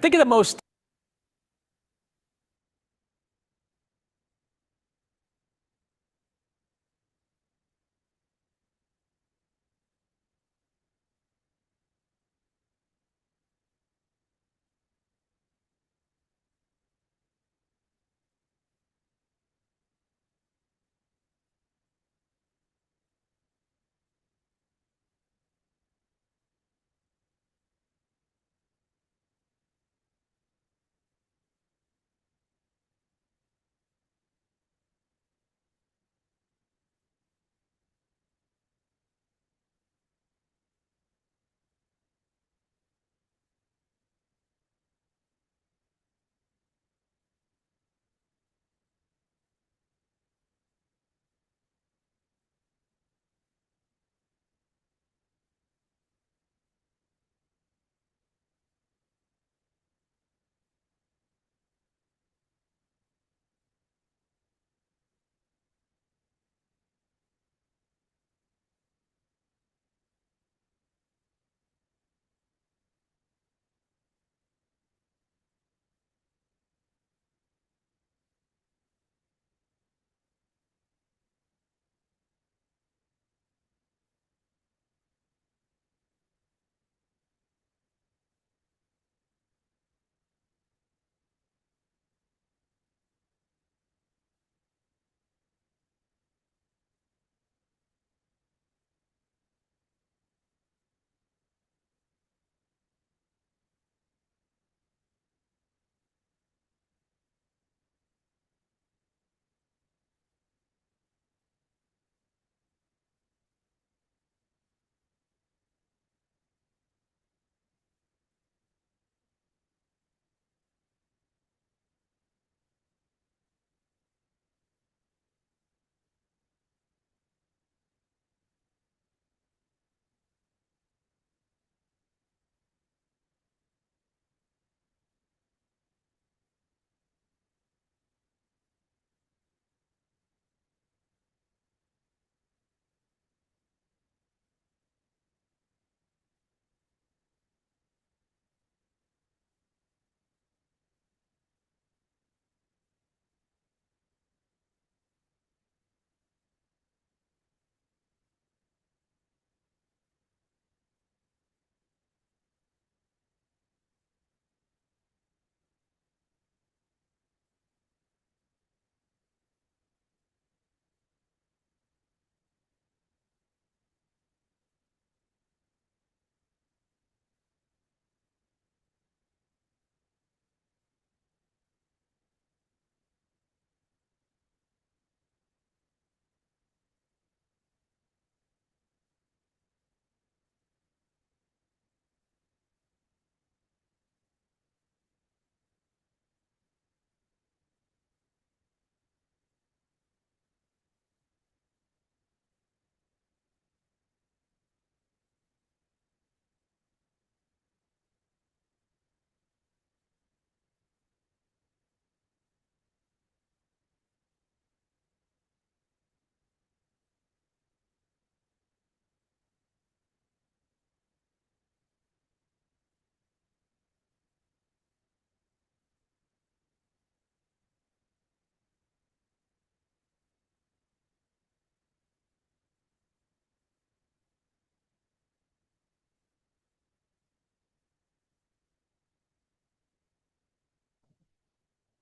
think of the most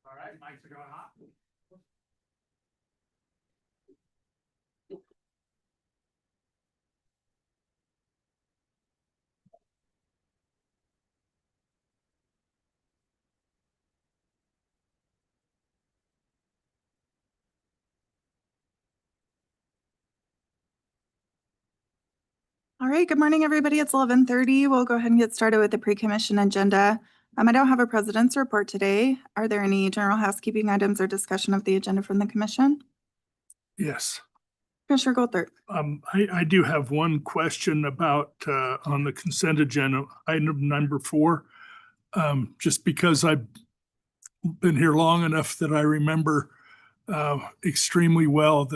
All right, mics are going off. All right, good morning, everybody. It's 11:30. We'll go ahead and get started with the pre-commission agenda. I don't have a president's report today. Are there any general housekeeping items or discussion of the agenda from the commission? Yes. Commissioner Goldberg. I do have one question about on the consent agenda, item number 4. Just because I've been here long enough that I remember extremely well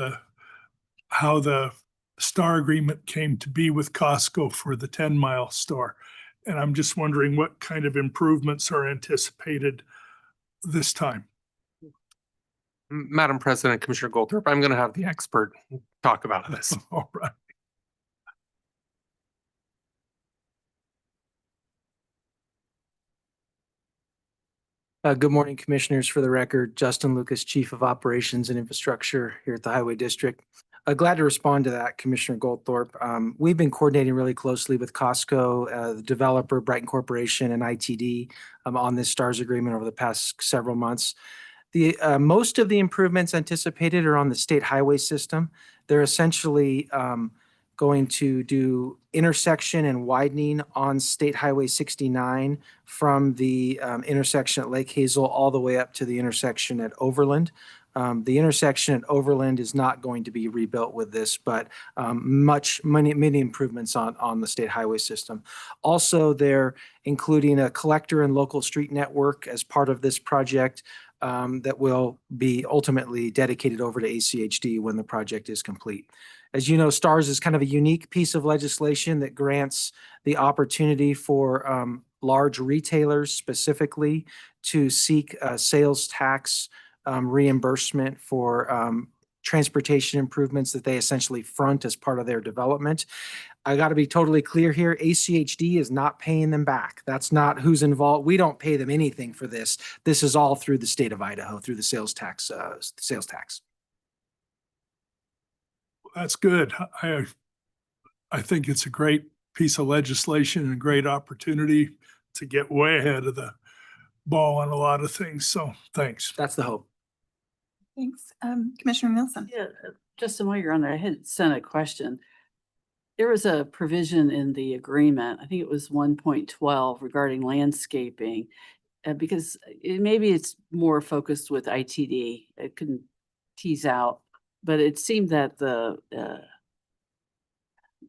how the STAR agreement came to be with Costco for the 10-mile store. And I'm just wondering what kind of improvements are anticipated this time. Madam President, Commissioner Goldthorpe, I'm going to have the expert talk about this. All right. Good morning, Commissioners. For the record, Justin Lucas, Chief of Operations and Infrastructure here at the Highway District. Glad to respond to that, Commissioner Goldthorpe. We've been coordinating really closely with Costco, the developer, Brighton Corporation, and ITD on this STARS agreement over the past several months. Most of the improvements anticipated are on the state highway system. They're essentially going to do intersection and widening on State Highway 69 from the intersection at Lake Hazel all the way up to the intersection at Overland. The intersection at Overland is not going to be rebuilt with this, but many improvements on the state highway system. Also, they're including a collector and local street network as part of this project that will be ultimately dedicated over to ACHD when the project is complete. As you know, STARS is kind of a unique piece of legislation that grants the opportunity for large retailers specifically to seek sales tax reimbursement for transportation improvements that they essentially front as part of their development. I got to be totally clear here. ACHD is not paying them back. That's not who's involved. We don't pay them anything for this. This is all through the state of Idaho, through the sales tax. That's good. I think it's a great piece of legislation and a great opportunity to get way ahead of the ball on a lot of things. So thanks. That's the hope. Thanks. Commissioner Nielsen. Yeah, Justin, while you're on there, I had sent a question. There was a provision in the agreement, I think it was 1.12 regarding landscaping, because maybe it's more focused with ITD. It couldn't tease out, but it seemed that the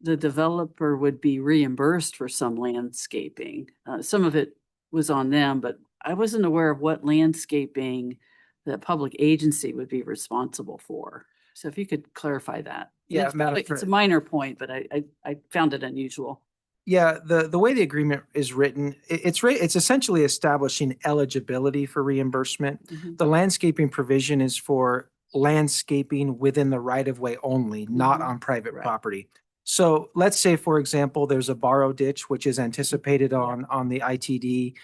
developer would be reimbursed for some landscaping. Some of it was on them, but I wasn't aware of what landscaping the public agency would be responsible for. So if you could clarify that. Yeah, It's a minor point, but I found it unusual. Yeah, the way the agreement is written, it's essentially establishing eligibility for reimbursement. Mhm. The landscaping provision is for landscaping within the right of way only, not Mhm. on private Right. property. So let's say, for example, there's a borrow ditch, which is anticipated on the ITD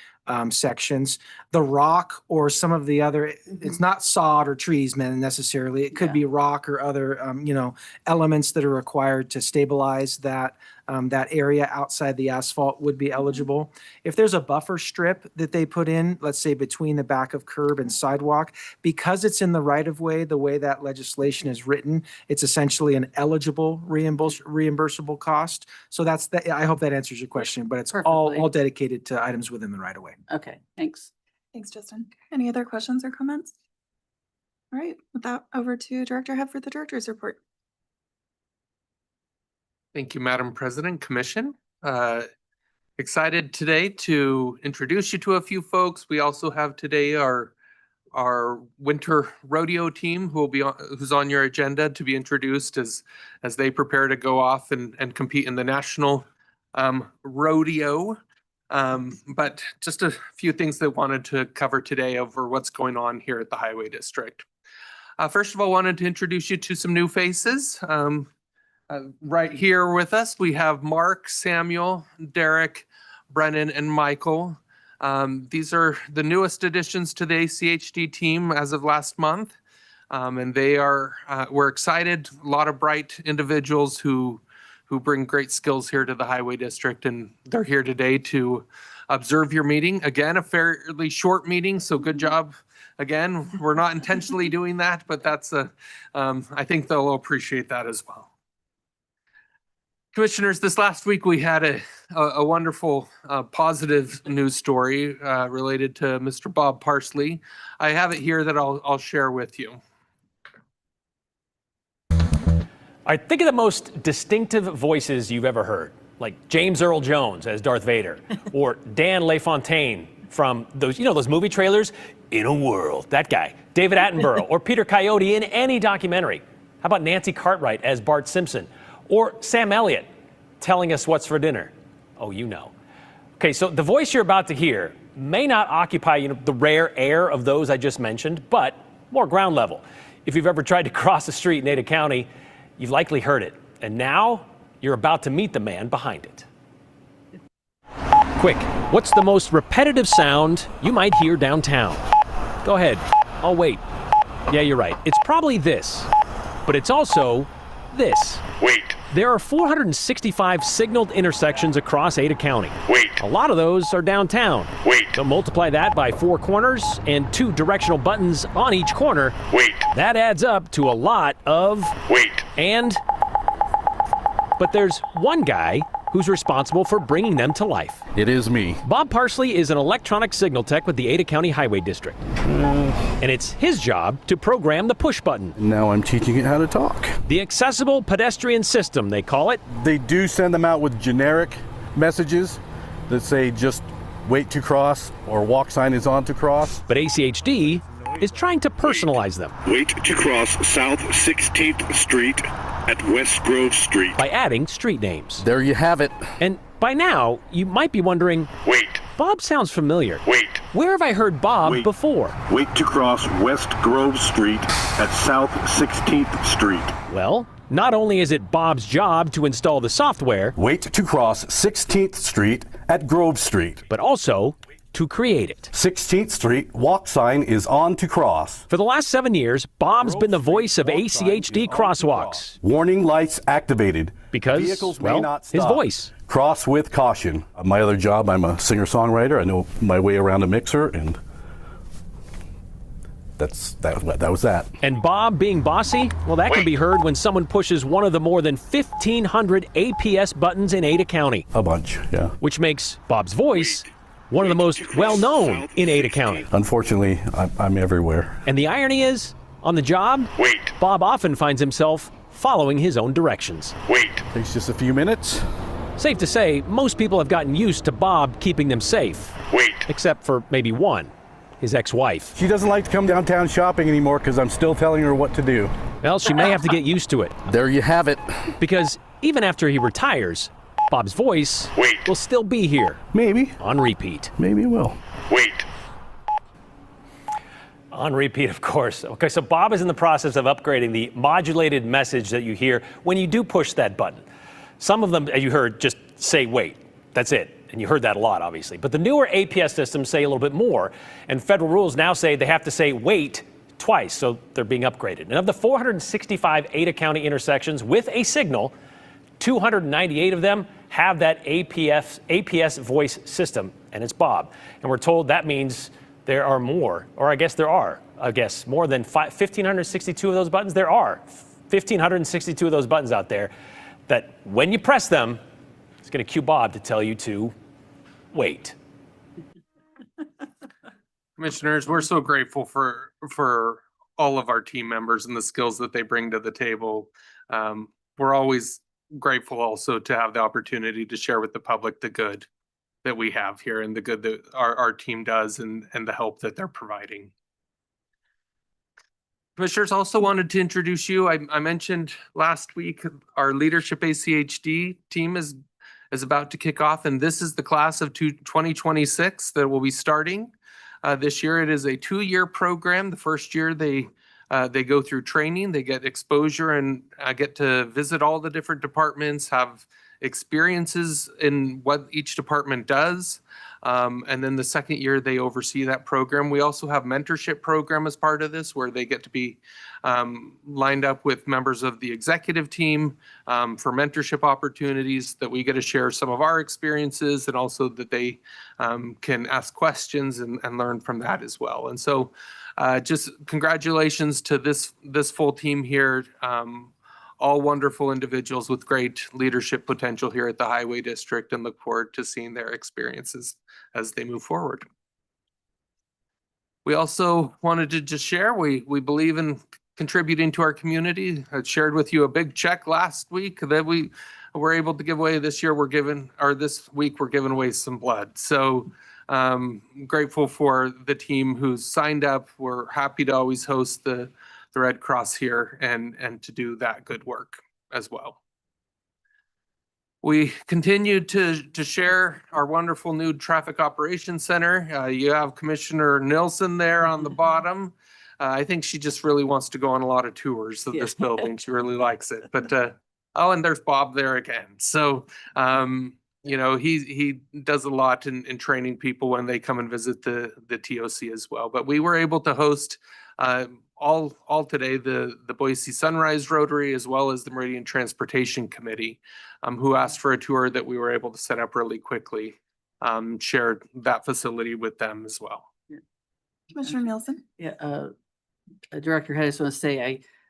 sections. The rock or some of the other, it's not sod or trees necessarily. It could Yeah. be rock or other, elements that are required to stabilize that area outside the asphalt would be eligible. If there's a buffer strip that they put in, let's say between the back of curb and sidewalk, because it's in the right of way, the way that legislation is written, it's essentially an eligible reimbursable cost. So I hope that answers your question, but it's all Perfectly. dedicated to items within the right of way. Okay, thanks. Thanks, Justin. Any other questions or comments? All right, with that, over to Director Head for the Director's Report. Thank you, Madam President, Commission. Excited today to introduce you to a few folks. We also have today our winter rodeo team who's on your agenda to be introduced as they prepare to go off and compete in the national rodeo. But just a few things that I wanted to cover today over what's going on here at the Highway District. First of all, wanted to introduce you to some new faces. Right here with us, we have Mark, Samuel, Derek, Brennan, and Michael. These are the newest additions to the ACHD team as of last month. And we're excited, a lot of bright individuals who bring great skills here to the Highway District, and they're here today to observe your meeting. Again, a fairly short meeting, so good job. Again, we're not intentionally doing that, but I think they'll appreciate that as well. Commissioners, this last week we had a wonderful positive news story related to Mr. Bob Parsley. I have it here that I'll share with you. All right, think of the most distinctive voices you've ever heard, like James Earl Jones as Darth Vader, or Dan LaFontaine from those movie trailers, In a World, that guy, David Attenborough, or Peter Coyote in any documentary. How about Nancy Cartwright as Bart Simpson, or Sam Elliott telling us what's for dinner? Oh, you know. Okay, so the voice you're about to hear may not occupy, the rare air of those I just mentioned, but more ground level. If you've ever tried to cross the street in Ada County, you've likely heard it. And now you're about to meet the man behind it. Quick, what's the most repetitive sound you might hear downtown? Go ahead, I'll wait. Yeah, you're right. It's probably this, but it's also this. Wait. There are 465 signaled intersections across Ada County. Wait. A lot of those are downtown. Wait. So multiply that by 4 corners and 2 directional buttons on each corner. Wait. That adds up to a lot of... Wait. But there's one guy who's responsible for bringing them to life. It is me. Bob Parsley is an electronic signal tech with the Ada County Highway District. And it's his job to program the push button. Now I'm teaching it how to talk. The accessible pedestrian system, they call it. They do send them out with generic messages that say just wait to cross or walk sign is on to cross. But ACHD is trying to personalize them. Wait to cross South 16th Street at West Grove Street. By adding street names. There you have it. And by now, you might be wondering, Wait. Bob sounds familiar. Wait. Where have I heard Bob Wait. before? Wait to cross West Grove Street at South 16th Street. Well, not only is it Bob's job to install the software, Wait to cross 16th Street at Grove Street. but also to create it. 16th Street walk sign is on to cross. For the last 7 years, Bob's been the voice of ACHD crosswalks. Warning lights activated. Because, Vehicles may well, not his stop. voice. Cross with caution. My other job, I'm a singer-songwriter. I know my way around a mixer, and that was that. And Bob being bossy, well, that can be heard when someone pushes one of the more than 1,500 APS buttons in Ada County, A bunch, yeah. which makes Bob's voice one of the most well-known in Ada County. Unfortunately, I'm everywhere. And the irony is, on the job, Wait. Bob often finds himself following his own directions. Wait. Takes just a few minutes. Safe to say, most people have gotten used to Bob keeping them safe, Wait. except for maybe one, his ex-wife. She doesn't like to come downtown shopping anymore because I'm still telling her what to do. Well, she may have to get used to it, There you have it. because even after he retires, Bob's voice Wait. will still be here Maybe. on repeat. Maybe it will. Wait. On repeat, of course. Okay, so Bob is in the process of upgrading the modulated message that you hear when you do push that button. Some of them, as you heard, just say wait. That's it. And you heard that a lot, obviously. But the newer APS systems say a little bit more. And federal rules now say they have to say wait twice, so they're being upgraded. And of the 465 Ada County intersections with a signal, 298 of them have that APS voice system, and it's Bob. And we're told that means there are more, or I guess more than 1,562 of those buttons. There are 1,562 of those buttons out there that when you press them, it's going to cue Bob to tell you to wait. Commissioners, we're so grateful for all of our team members and the skills that they bring to the table. We're always grateful also to have the opportunity to share with the public the good that we have here and the good that our team does and the help that they're providing. Commissioners, also wanted to introduce you. I mentioned last week our Leadership ACHD team is about to kick off, and this is the class of 2026 that will be starting this year. It is a 2-year program. The first year they go through training, they get exposure, and get to visit all the different departments, have experiences in what each department does. And then the second year they oversee that program. We also have mentorship program as part of this, where they get to be lined up with members of the executive team for mentorship opportunities, that we get to share some of our experiences, and also that they can ask questions and learn from that as well. And so just congratulations to this full team here. All wonderful individuals with great leadership potential here at the Highway District, and look forward to seeing their experiences as they move forward. We also wanted to just share, we believe in contributing to our community. I shared with you a big check last week that we were able to give away. This week we're giving away some blood. So grateful for the team who's signed up. We're happy to always host the Red Cross here and to do that good work as well. We continue to share our wonderful new Traffic Operations Center. You have Commissioner Nilsson there on the bottom. I think she just really wants to go on a lot of tours of Yeah. this building. She really likes it. But oh, and there's Bob there again. So you know, he does a lot in training people when they come and visit the TOC as well. But we were able to host all today the Boise Sunrise Rotary as well as the Meridian Transportation Committee, who asked for a tour that we were able to set up really quickly. Shared that facility with them as well. Commissioner Nielsen? Yeah, Director, I just want to say,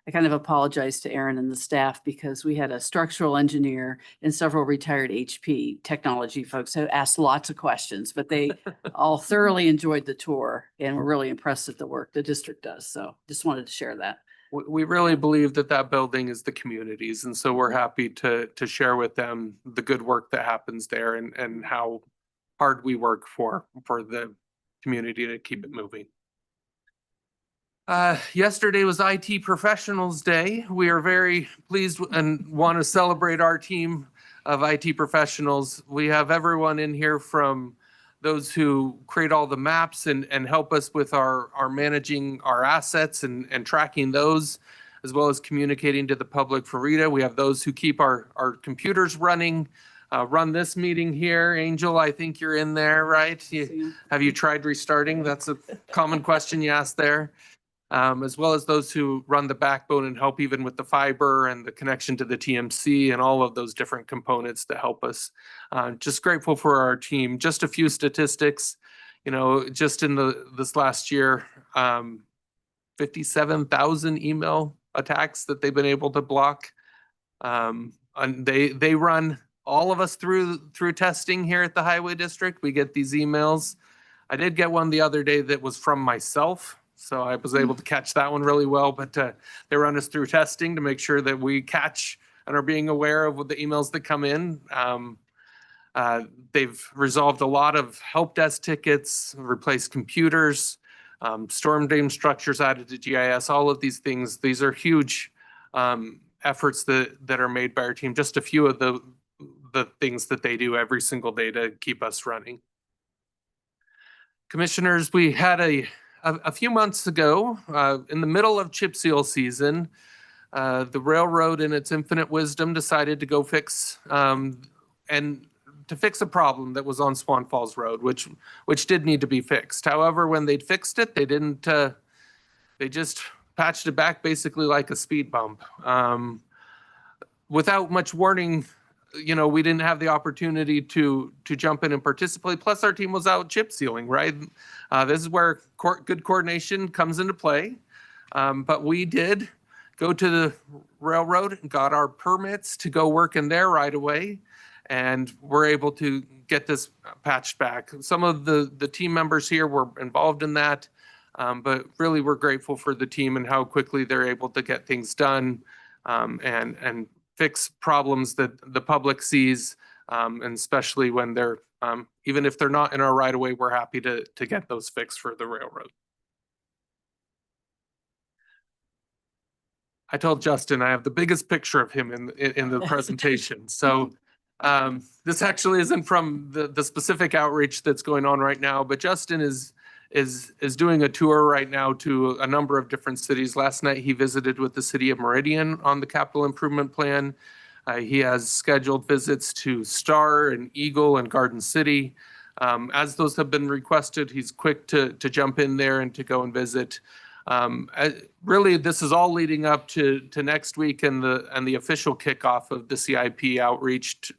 I kind of apologize to Aaron and the staff because we had a structural engineer and several retired HP technology folks who asked lots of questions, but they all thoroughly enjoyed the tour and were really impressed at the work the district does. So just wanted to share that. We really believe that building is the communities. And so we're happy to share with them the good work that happens there and how hard we work for the community to keep it moving. Yesterday was IT Professionals Day. We are very pleased and want to celebrate our team of IT professionals. We have everyone in here from those who create all the maps and help us with our managing our assets and tracking those, as well as communicating to the public for Rita. We have those who keep our computers running, run this meeting here. Angel, I think you're in there, right? Have you tried restarting? That's a common question you asked there. As well as those who run the backbone and help even with the fiber and the connection to the TMC and all of those different components to help us. Just grateful for our team. Just a few statistics, you know, just in this last year, 57,000 email attacks that they've been able to block. And they run all of us through testing here at the Highway District. We get these emails. I did get one the other day that was from myself. So I was able to catch that one really well, but they run us through testing to make sure that we catch and are being aware of the emails that come in. They've resolved a lot of help desk tickets, replaced computers, storm dam structures added to GIS, all of these things. These are huge efforts that are made by our team. Just a few of the things that they do every single day to keep us running. Commissioners, we had a few months ago, in the middle of chip seal season, the railroad in its infinite wisdom decided to go fix a problem that was on Swan Falls Road, which did need to be fixed. However, when they'd fixed it, they didn't, they just patched it back basically like a speed bump. Without much warning, you know, we didn't have the opportunity to jump in and participate. Plus our team was out chip sealing, right? This is where good coordination comes into play. But we did go to the railroad and got our permits to go work in there right away. And we're able to get this patched back. Some of the team members here were involved in that. But really we're grateful for the team and how quickly they're able to get things done and fix problems that the public sees, and especially when they're, even if they're not in our right of way, we're happy to get those fixed for the railroad. I told Justin I have the biggest picture of him in the presentation. So this actually isn't from the specific outreach that's going on right now, but Justin is doing a tour right now to a number of different cities. Last night he visited with the city of Meridian on the capital improvement plan. He has scheduled visits to Star and Eagle and Garden City. As those have been requested, he's quick to jump in there and to go and visit. Really, this is all leading up to next week and the official kickoff of the CIP outreach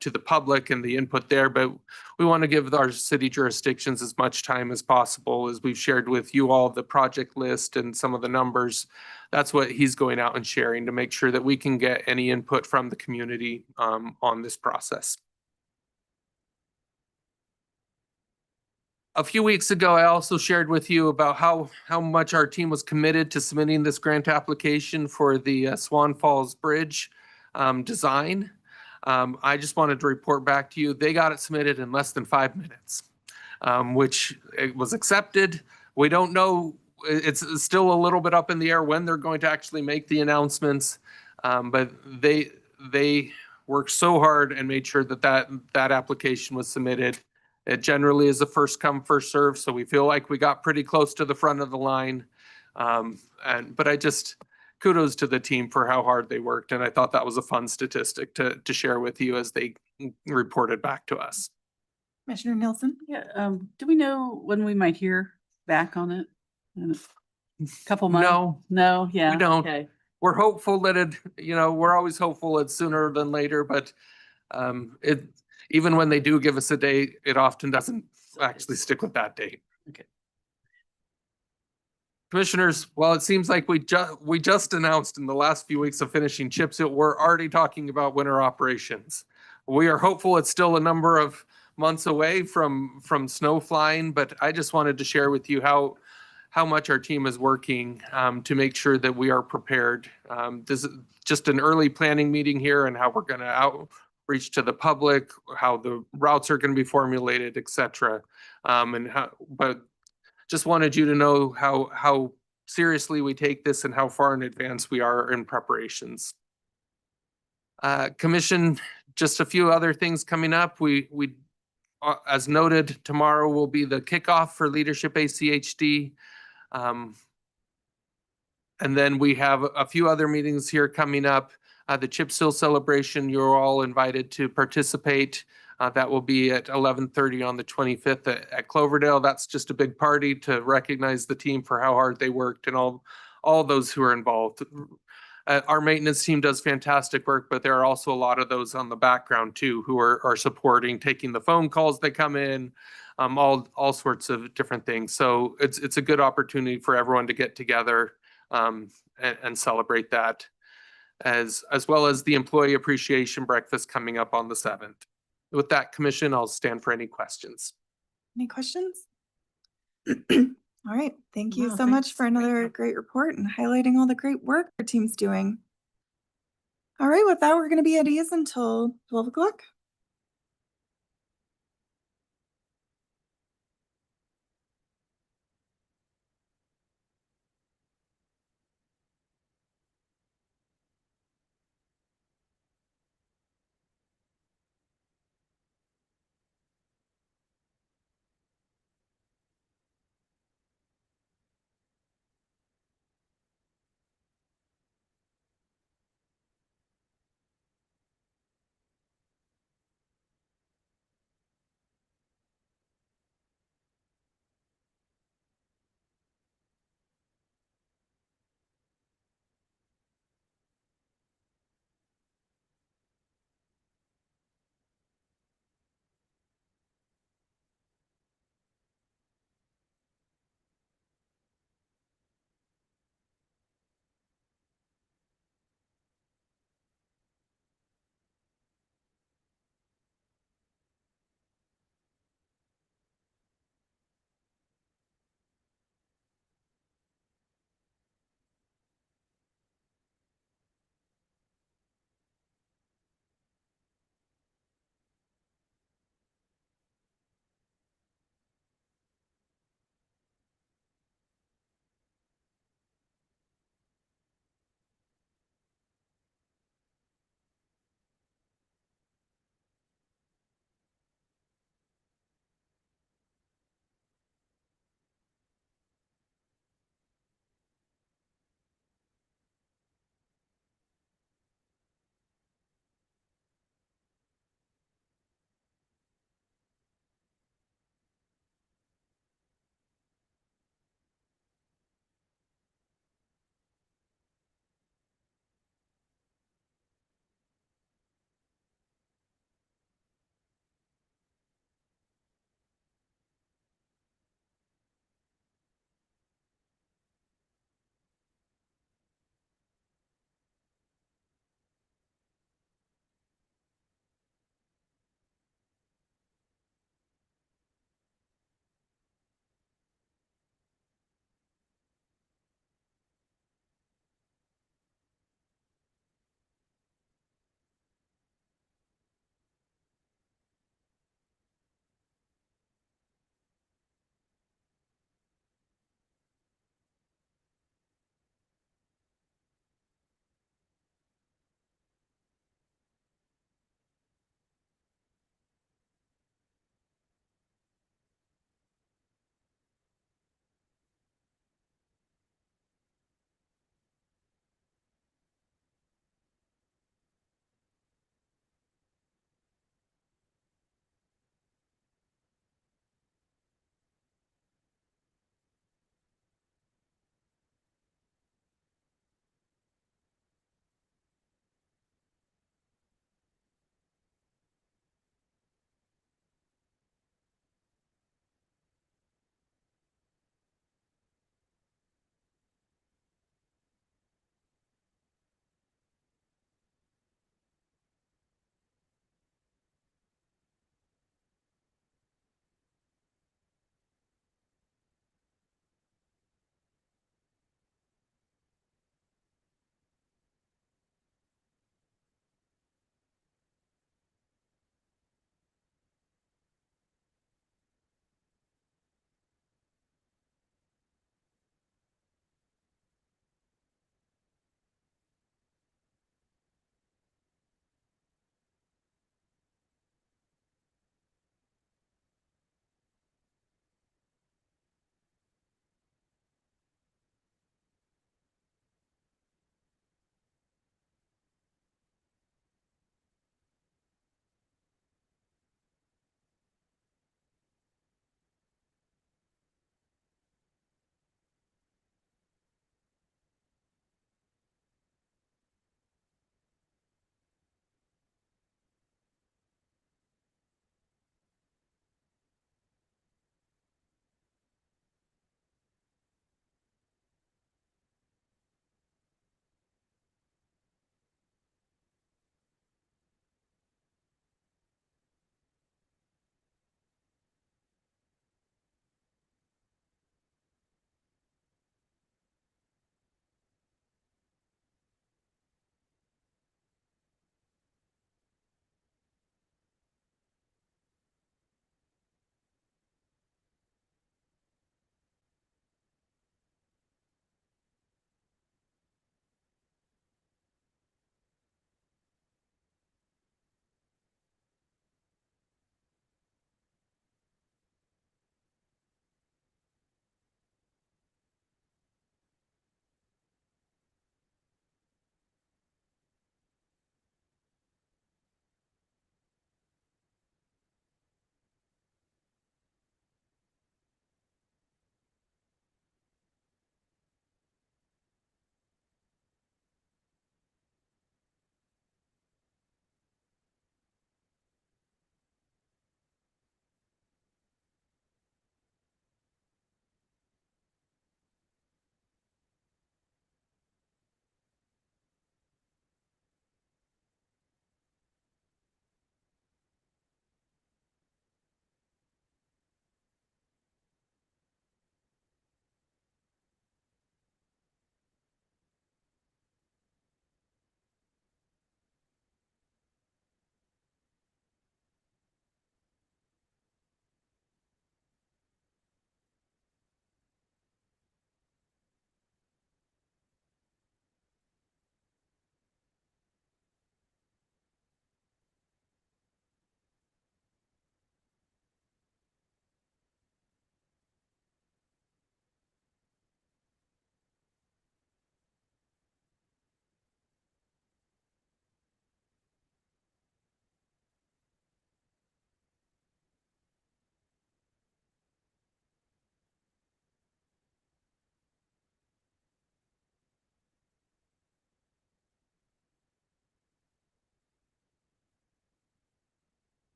to the public and the input there. But we want to give our city jurisdictions as much time as possible. As we've shared with you all the project list and some of the numbers, that's what he's going out and sharing to make sure that we can get any input from the community on this process. A few weeks ago, I also shared with you about how much our team was committed to submitting this grant application for the Swan Falls Bridge design. I just wanted to report back to you, they got it submitted in less than 5 minutes, which it was accepted. We don't know, it's still a little bit up in the air when they're going to actually make the announcements, but they worked so hard and made sure that that application was submitted. It generally is a first come, first serve, so we feel like we got pretty close to the front of the line. But I just kudos to the team for how hard they worked, and I thought that was a fun statistic to share with you as they reported back to us. Commissioner Nielsen? Yeah, do we know when we might hear back on it? In a couple months? No, No, yeah. don't. Okay. we're hopeful that we're always hopeful it's sooner than later, but it, even when they do give us a date, it often doesn't actually stick with that date. Okay. Commissioners, while it seems like we just announced in the last few weeks of finishing chips, we're already talking about winter operations. We are hopeful it's still a number of months away from snow flying, but I just wanted to share with you how much our team is working to make sure that we are prepared. This is just an early planning meeting here and how we're going to outreach to the public, how the routes are going to be formulated, et cetera. But just wanted you to know how seriously we take this and how far in advance we are in preparations. Commission, just a few other things coming up. We as noted, tomorrow will be the kickoff for Leadership ACHD. And then we have a few other meetings here coming up. The Chip Seal celebration, you're all invited to participate. That will be at 11:30 on the 25th at Cloverdale. That's just a big party to recognize the team for how hard they worked and all those who are involved. Our maintenance team does fantastic work, but there are also a lot of those on the background too who are supporting, taking the phone calls that come in, all sorts of different things. So it's a good opportunity for everyone to get together and celebrate that, as well as the employee appreciation breakfast coming up on the 7th. With that, Commission, I'll stand for any questions. Any questions? All right, thank you Wow, so much thanks. for another great report and highlighting all the great work our team's doing. All right, with that, we're going to be at ease until 12 o'clock.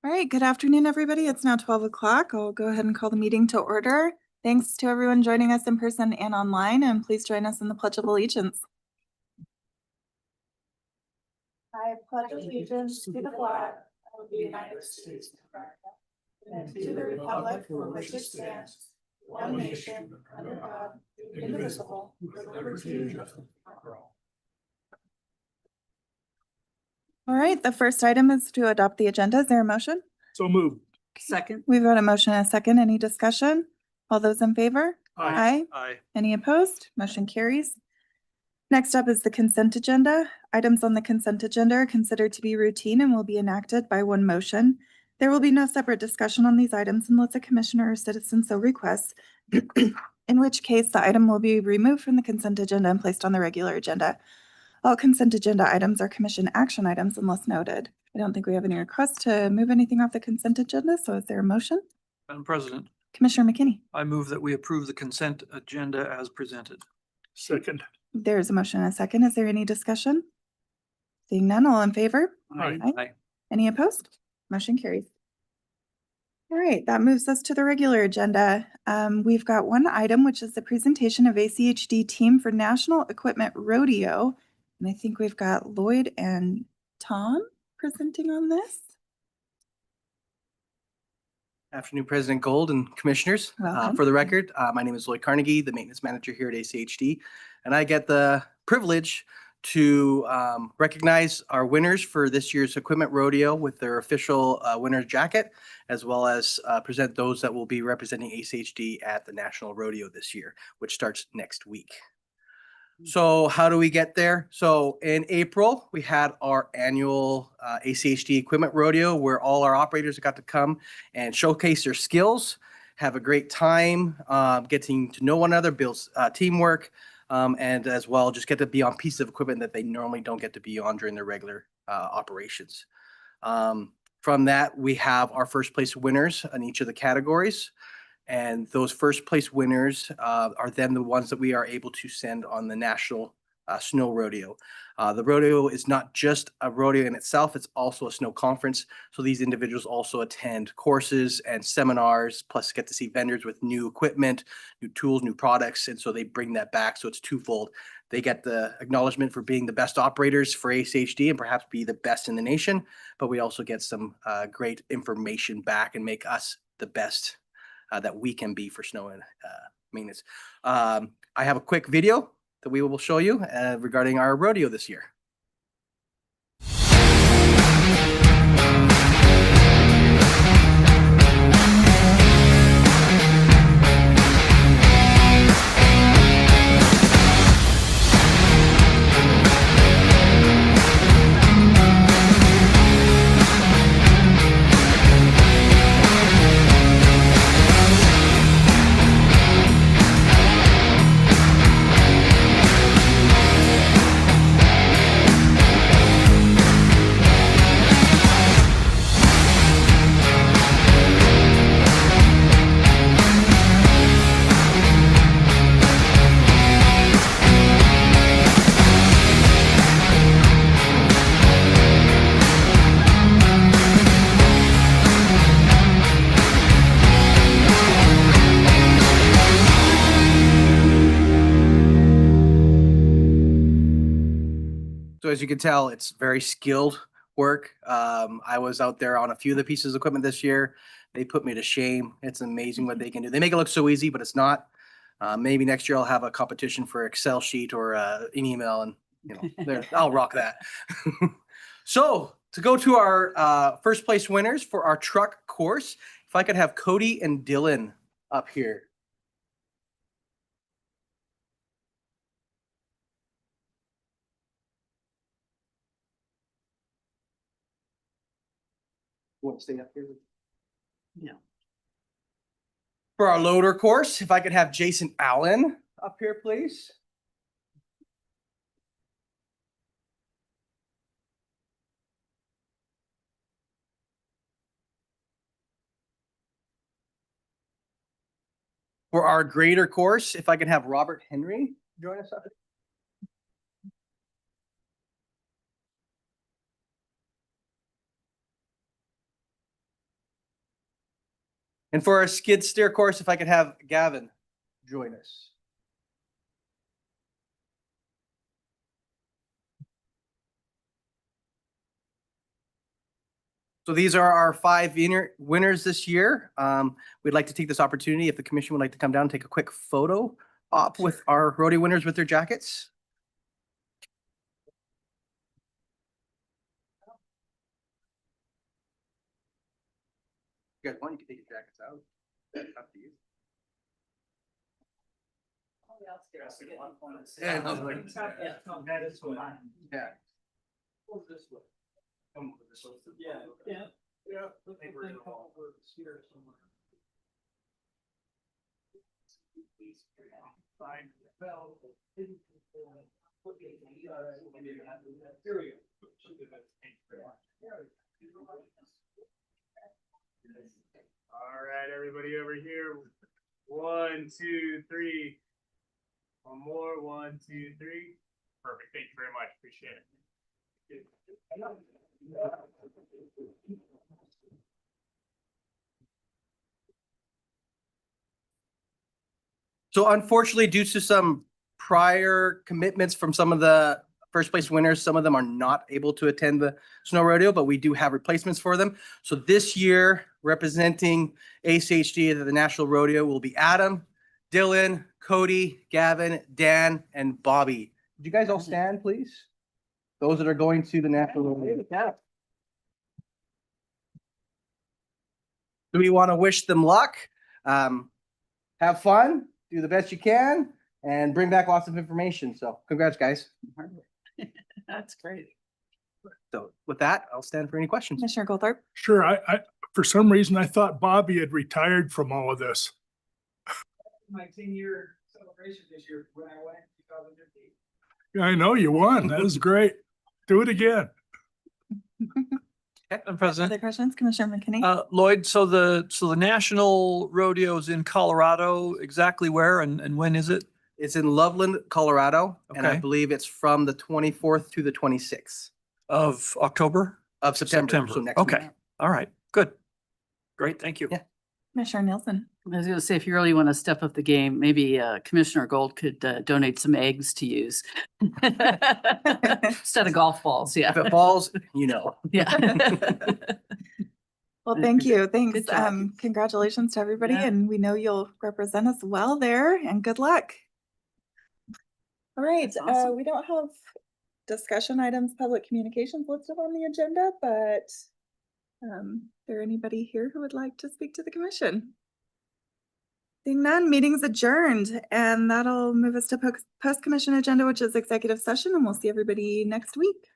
All right, good afternoon, everybody. It's now 12 o'clock. I'll go ahead and call the meeting to order. Thanks to everyone joining us in person and online, and please join us in the Pledge of Allegiance. I pledge allegiance to the flag of the United States of America and to the republic for which it stands, one nation, under God, indivisible, with liberty and justice for all. All right, the first item is to adopt the agenda. Is there a motion? So moved. Second. We've got a motion and a second. Any discussion? All those in favor? Aye. Aye. Any opposed? Motion carries. Next up is the consent agenda. Items on the consent agenda are considered to be routine and will be enacted by one motion. There will be no separate discussion on these items unless a commissioner or citizen so requests, in which case the item will be removed from the consent agenda and placed on the regular agenda. All consent agenda items are commission action items unless noted. I don't think we have any requests to move anything off the consent agenda, so is there a motion? Madam President, Commissioner McKinney? I move that we approve the consent agenda as presented. Second. There's a motion and a second. Is there any discussion? Seeing none, all in favor? Aye. Aye. Any opposed? Motion carries. All right, that moves us to the regular agenda. We've got one item, which is the presentation of ACHD team for National Equipment Rodeo. And I think we've got Lloyd and Tom presenting on this. Afternoon, President Gold and Commissioners. Welcome. For the record, my name is Lloyd Carnegie, the Maintenance Manager here at ACHD, and I get the privilege to recognize our winners for this year's Equipment Rodeo with their official winner's jacket, as well as present those that will be representing ACHD at the National Rodeo this year, which starts next week. So how do we get there? So in April, we had our annual ACHD Equipment Rodeo where all our operators got to come and showcase their skills, have a great time, getting to know one another, build teamwork, and as well just get to be on pieces of equipment that they normally don't get to be on during their regular operations. From that, we have our first place winners in each of the categories. And those first place winners are then the ones that we are able to send on the National Snow Rodeo. The rodeo is not just a rodeo in itself, it's also a snow conference. So these individuals also attend courses and seminars, plus get to see vendors with new equipment, new tools, new products. And so they bring that back. So it's twofold. They get the acknowledgement for being the best operators for ACHD and perhaps be the best in the nation. But we also get some great information back and make us the best that we can be for snow and maintenance. I have a quick video that we will show you regarding our rodeo this year. So as you can tell, it's very skilled work. I was out there on a few of the pieces of equipment this year. They put me to shame. It's amazing what they can do. They make it look so easy, but it's not. Maybe next year I'll have a competition for Excel sheet or an email, and I'll rock that. So to go to our first place winners for our truck course, if I could have Cody and Dylan up here. You want to stay up here? Yeah. For our loader course, if I could have Jason Allen up here, please. For our grader course, if I could have Robert Henry join us up. And for our skid steer course, if I could have Gavin join us. So these are our 5 winners this year. We'd like to take this opportunity, if the commission would like to come down and take a quick photo op with our rodeo winners with their jackets. You guys want, you can take your jackets out. Up to you. Yeah, no, like- yeah. All right, everybody over here. 1, 2, 3. One more. 1, 2, 3. Perfect. Thank you very much. Appreciate it. So unfortunately, due to some prior commitments from some of the first place winners, some of them are not able to attend the snow rodeo, but we do have replacements for them. So this year, representing ACHD at the National Rodeo will be Adam, Dylan, Cody, Gavin, Dan, and Bobby. Would you guys all stand, please? Those that are going to the National Rodeo. Do we want to wish them luck? Have fun, do the best you can, and bring back lots of information. So congrats, guys. That's great. So with that, I'll stand for any questions. Commissioner Goldthorpe. Sure, I for some reason, I thought Bobby had retired from all of this. My 10-year celebration this year when I went in 2015. Yeah, I know you won. That was great. Do it again. Madam President. Other questions? Commissioner McKinney? Lloyd, so the National Rodeo is in Colorado, exactly where and when is it? It's in Loveland, Colorado, and I Okay. believe it's from the 24th to the 26th Of October? of September. So next Okay, week. all right, good. Great, thank you. Yeah. Commissioner Nielsen. I was gonna say, if you really want to step up the game, maybe Commissioner Gold could donate some eggs to use. Instead of golf balls, If yeah. it falls, you know. Yeah. Well, thank you. Thanks. Good job. Congratulations to everybody, Yeah. and we know you'll represent us well there, and good luck. All right, That's awesome. we don't have discussion items, public communications listed on the agenda, but is there anybody here who would like to speak to the commission? Seeing none, meeting's adjourned, and that'll move us to post-commission agenda, which is executive session, and we'll see everybody next week.